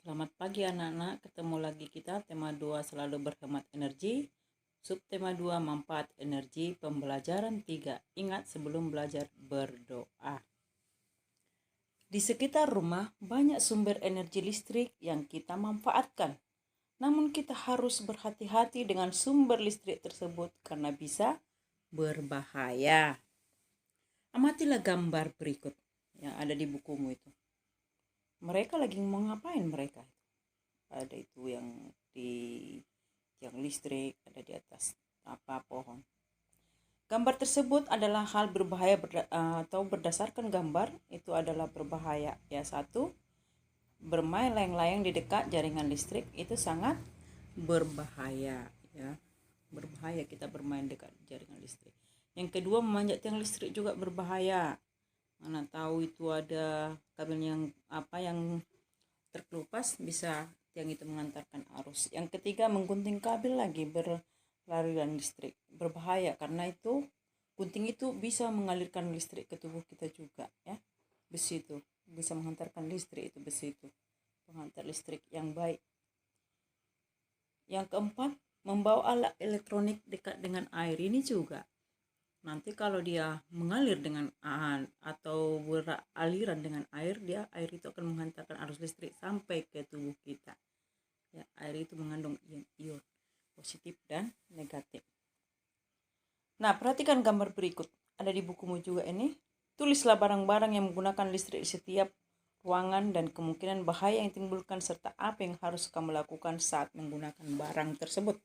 Selamat pagi anak-anak, ketemu lagi kita tema 2 selalu berhemat energi. Subtema 2 manfaat energi pembelajaran 3. Ingat sebelum belajar berdoa. Di sekitar rumah banyak sumber energi listrik yang kita manfaatkan. Namun kita harus berhati-hati dengan sumber listrik tersebut karena bisa berbahaya. Amatilah gambar berikut yang ada di bukumu itu. Mereka lagi mau ngapain mereka? Ada itu yang di tiang listrik, ada di atas pohon. Gambar tersebut adalah hal berbahaya atau berdasarkan gambar itu adalah berbahaya. Ya, satu, bermain layang-layang di dekat jaringan listrik itu sangat berbahaya, ya. Berbahaya kita bermain dekat jaringan listrik. Yang kedua, memanjat tiang listrik juga berbahaya. Mana tahu itu ada kabel yang terkelupas, bisa tiang itu mengantarkan arus. Yang ketiga, menggunting kabel lagi berlarian listrik berbahaya karena itu gunting itu bisa mengalirkan listrik ke tubuh kita juga, ya. Besi itu bisa menghantarkan listrik, itu besi itu penghantar listrik yang baik. Yang keempat, membawa alat elektronik dekat dengan air ini juga. Nanti kalau dia mengalir dengan atau beraliran dengan air, air itu akan menghantarkan arus listrik sampai ke tubuh kita. Ya, air itu mengandung ion positif dan negatif. Nah, perhatikan gambar berikut. Ada di bukumu juga ini. Tulislah barang-barang yang menggunakan listrik di setiap ruangan dan kemungkinan bahaya yang timbulkan serta apa yang harus kamu lakukan saat menggunakan barang tersebut.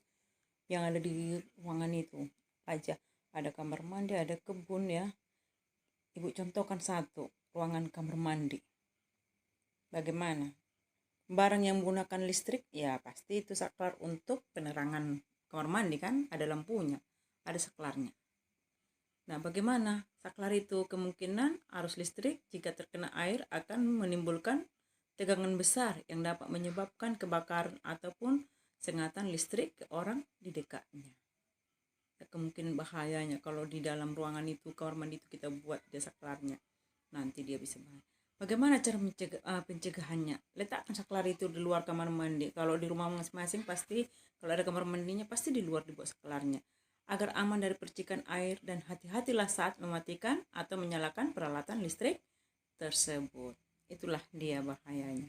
Yang ada di ruangan itu aja. Ada kamar mandi, ada kebun, ya. Ibu contohkan satu, ruangan kamar mandi. Bagaimana? Barang yang menggunakan listrik, ya pasti itu saklar untuk penerangan kamar mandi kan, ada lampunya, ada saklarnya. Nah, bagaimana? Saklar itu kemungkinan arus listrik jika terkena air akan menimbulkan tegangan besar yang dapat menyebabkan kebakaran ataupun sengatan listrik ke orang di dekatnya. Kemungkinan bahayanya kalau di dalam ruangan itu, kamar mandi itu kita buat dia saklarnya, nanti dia bisa bahaya. Bagaimana cara pencegahannya? Letakkan saklar itu di luar kamar mandi. Kalau di rumah masing-masing pasti kalau ada kamar mandinya pasti di luar dibuat saklarnya agar aman dari percikan air, dan hati-hatilah saat mematikan atau menyalakan peralatan listrik tersebut. Itulah dia bahayanya.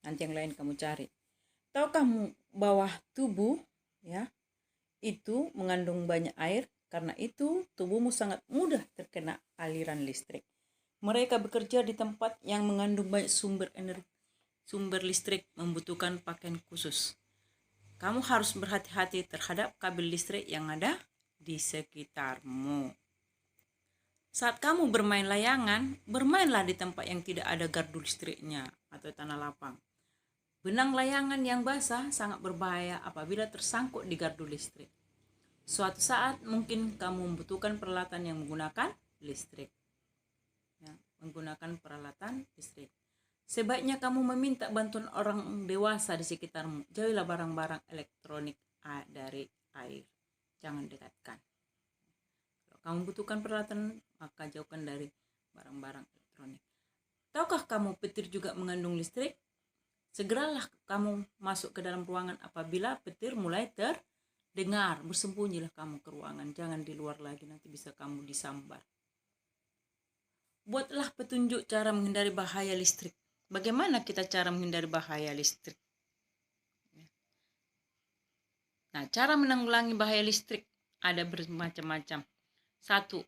Nanti yang lain kamu cari. Tahu kamu bawah tubuh, ya, itu mengandung banyak air, karena itu tubuhmu sangat mudah terkena aliran listrik. Mereka bekerja di tempat yang mengandung banyak sumber listrik, membutuhkan pakaian khusus. Kamu harus berhati-hati terhadap kabel listrik yang ada di sekitarmu. Saat kamu bermain layangan, bermainlah di tempat yang tidak ada gardu listriknya atau tanah lapang. Benang layangan yang basah sangat berbahaya apabila tersangkut di gardu listrik. Suatu saat mungkin kamu membutuhkan peralatan yang menggunakan listrik. Ya, menggunakan peralatan listrik. Sebaiknya kamu meminta bantuan orang dewasa di sekitarmu. Jauhilah barang-barang elektronik dari air. Jangan dekatkan. Kalau kamu butuhkan peralatan, maka jauhkan dari barang-barang elektronik. Tahukah kamu petir juga mengandung listrik? Segeralah kamu masuk ke dalam ruangan apabila petir mulai terdengar. Bersembunyilah kamu ke ruangan, jangan di luar lagi, nanti bisa kamu disambar. Buatlah petunjuk cara menghindari bahaya listrik. Bagaimana kita cara menghindari bahaya listrik? Nah, cara menanggulangi bahaya listrik ada bermacam-macam. 1.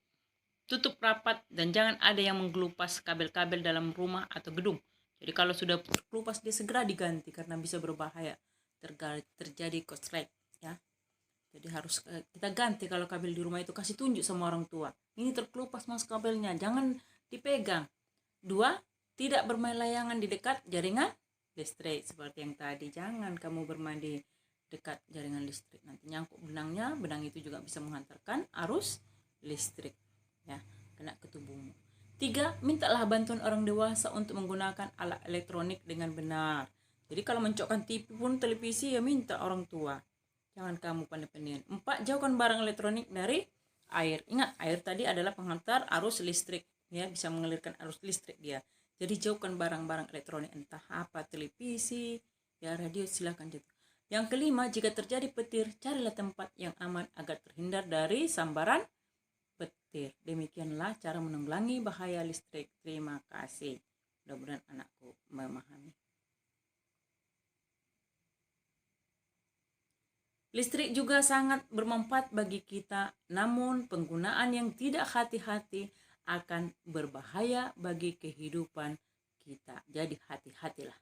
Tutup rapat dan jangan ada yang menggelupas kabel-kabel dalam rumah atau gedung. Jadi kalau sudah terkelupas dia segera diganti karena bisa berbahaya terjadi korslet, ya. Jadi harus kita ganti kalau kabel di rumah itu, kasih tunjuk sama orang tua. Ini terkelupas mas kabelnya, jangan dipegang. 2. Tidak bermain layangan di dekat jaringan listrik seperti yang tadi. Jangan kamu bermain di dekat jaringan listrik, nanti nyangkut benangnya, benang itu juga bisa menghantarkan arus listrik, ya, kena ke tubuhmu. 3. Mintalah bantuan orang dewasa untuk menggunakan alat elektronik dengan benar. Jadi kalau mencokkan TV pun televisi, ya minta orang tua, jangan kamu pandai-pandaian. 4. Jauhkan barang elektronik dari air. Ingat, air tadi adalah penghantar arus listrik, ya, bisa mengalirkan arus listrik dia. Jadi jauhkan barang-barang elektronik, entah apa, televisi, Ya, radio silakan jatuh. Yang kelima, jika terjadi petir, carilah tempat yang aman agar terhindar dari sambaran petir. Demikianlah cara menanggulangi bahaya listrik. Terima kasih. Mudah-mudahan anakku memahami. Listrik juga sangat bermanfaat bagi kita, namun penggunaan yang tidak hati-hati akan berbahaya bagi kehidupan kita. Jadi hati-hatilah.